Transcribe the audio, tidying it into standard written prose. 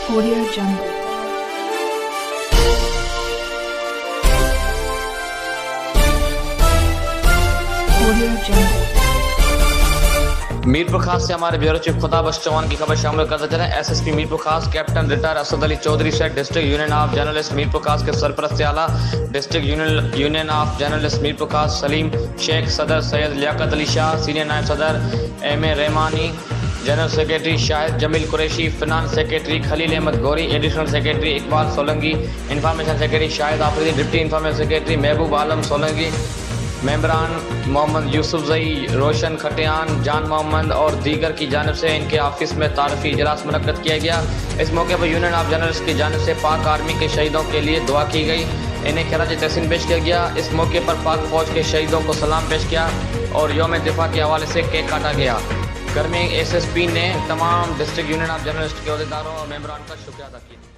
Audio Jungle. Audio Jungle. Mirpur खास से हमारे ब्यूरो चीफ खुदा बख्श चौहान की खबर शामिल करते चले। SSP Mirpur Khas captain retired Asad Ali Chaudhry से district union of journalist Mirpur Khas के सरपरस्त आला district union of journalist Mirpur Khas Saleem Shaikh, सदर सैयद लियाकत अली शाह, सीनियर नायब सदर M A Rehmani, general secretary Shahid Jamil Qureshi, finance secretary Khalil Ahmed Ghauri, additional secretary Iqbal Solanki, information secretary Shahid Afridi, deputy information secretary Mehboob Alam Solanki, मेंबरान Mohammad Yusuf जई, रोशन खटियान, जान मोहम्मद और दीगर की जानिब से इनके ऑफिस में तारफ़ी इजलास मुनक्कद किया गया। इस मौके पर यूनियन ऑफ जर्नलिस्ट की जानिब से पाक आर्मी के शहीदों के लिए दुआ की गई, इन्हें खराज तहसीन पेश किया गया। इस मौके पर पाक फौज के शहीदों को सलाम पेश किया और यौम दिफा के हवाले से केक काटा गया। घर में एसएसपी ने तमाम डिस्ट्रिक्ट यूनियन ऑफ जर्नलिस्ट के अहदेदारों और मेंबरान का शुक्रिया अदा किया।